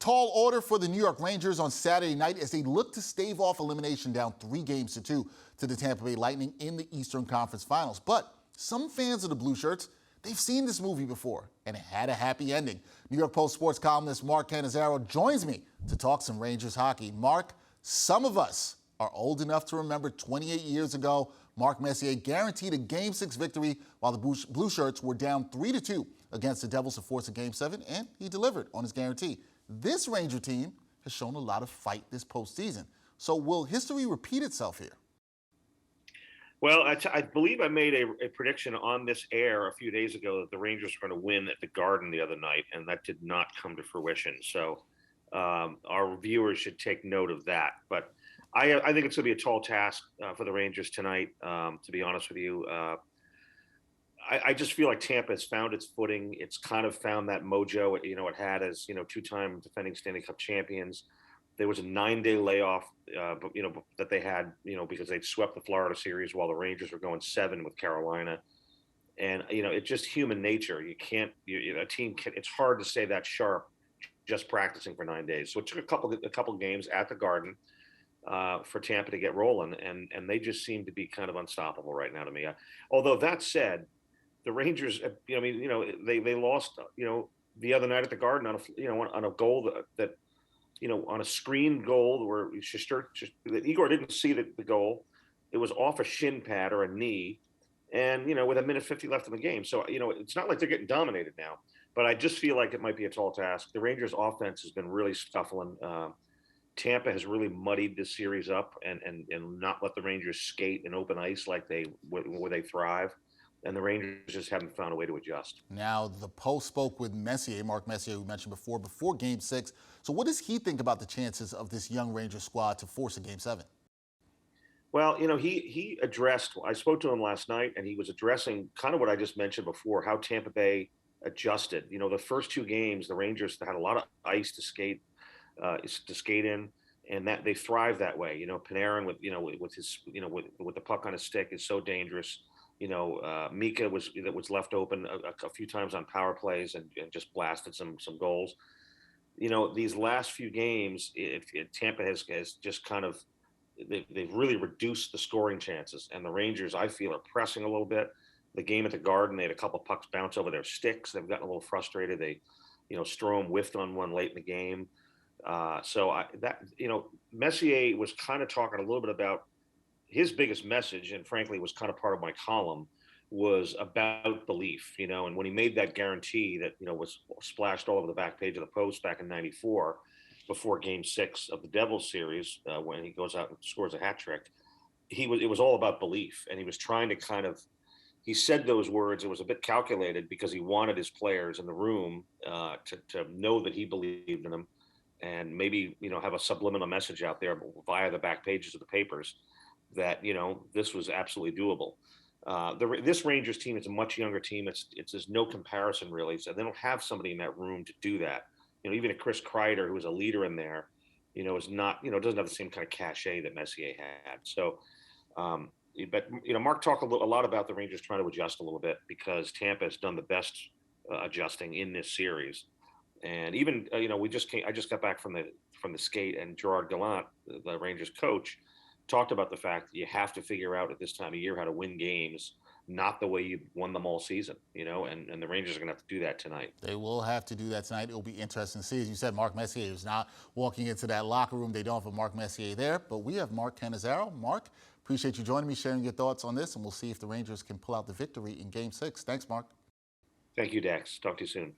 tall order for the New York Rangers on Saturday night as they look to stave off elimination down 3-2 to the Tampa Bay Lightning in the Eastern Conference Finals. But some fans of the Blue Shirts, they've seen this movie before, and it had a happy ending. New York Post sports columnist Mark Cannizzaro joins me to talk some Rangers hockey. Mark, some of us are old enough to remember 28 years ago, Mark Messier guaranteed a Game 6 victory while the Blue Shirts were down 3-2 against the Devils to force a Game 7, and he delivered on his guarantee. This Ranger team has shown a lot of fight this postseason. So will history repeat itself here? Well, I believe I made a prediction on this air a few days ago that the Rangers were going to win at the Garden the other night, and that did not come to fruition. So our viewers should take note of that. But I think it's going to be a tall task for the Rangers tonight, to be honest with you. I just feel like Tampa has found its footing. It's kind of found that mojo, it had as, two-time defending Stanley Cup champions. There was a 9-day layoff, that they had, because they'd swept the Florida series while the Rangers were going 7 with Carolina. And, it's just human nature. You can't, a team can, it's hard to stay that sharp just practicing for 9 days. So it took a couple games at the Garden for Tampa to get rolling. And they just seem to be kind of unstoppable right now to me. Although that said, the Rangers, they lost, the other night at the Garden on a goal that on a screen goal where Igor didn't see the goal. It was off a shin pad or a knee, and with 1:50 left in the game. So it's not like they're getting dominated now, but I just feel like it might be a tall task. The Rangers' offense has been really scuffling. Tampa has really muddied this series up and not let the Rangers skate in open ice like where they thrive. And the Rangers just haven't found a way to adjust. Now, the Post spoke with Messier, Mark Messier, who we mentioned before Game 6. So what does he think about the chances of this young Ranger squad to force a Game 7? Well, he addressed, I spoke to him last night, and he was addressing kind of what I just mentioned before, how Tampa Bay adjusted. The first 2 games, the Rangers had a lot of ice to skate in, and that they thrive that way. Panarin with his, with the puck on his stick is so dangerous. Mika was left open a few times on power plays and just blasted some goals. These last few games, Tampa has just kind of they've really reduced the scoring chances, and the Rangers, I feel, are pressing a little bit. The game at the Garden, they had a couple pucks bounce over their sticks. They've gotten a little frustrated. They, Strome whiffed on one late in the game. Messier was kind of talking a little bit about his biggest message, and frankly was kind of part of my column, was about belief, and when he made that guarantee that, was splashed all over the back page of the Post back in '94 before Game 6 of the Devils series, when he goes out and scores a hat trick, it was all about belief. And he was trying to he said those words, it was a bit calculated because he wanted his players in the room to know that he believed in them, and maybe, have a subliminal message out there via the back pages of the papers that, this was absolutely doable. This Rangers team is a much younger team. There's no comparison really. So they don't have somebody in that room to do that. Even a Chris Kreider, who was a leader in there, is not, doesn't have the same kind of cachet that Messier had. So, but Mark talked a lot about the Rangers trying to adjust a little bit because Tampa has done the best adjusting in this series. And even, I just got back from the skate, and Gerard Gallant, the Rangers coach, talked about the fact that you have to figure out at this time of year how to win games, not the way you won them all season, and the Rangers are going to have to do that tonight. They will have to do that tonight. It'll be interesting to see. As you said, Mark Messier is not walking into that locker room. They don't have a Mark Messier there, but we have Mark Cannizzaro. Mark, appreciate you joining me, sharing your thoughts on this, and we'll see if the Rangers can pull out the victory in Game 6. Thanks, Mark. Thank you, Dax. Talk to you soon.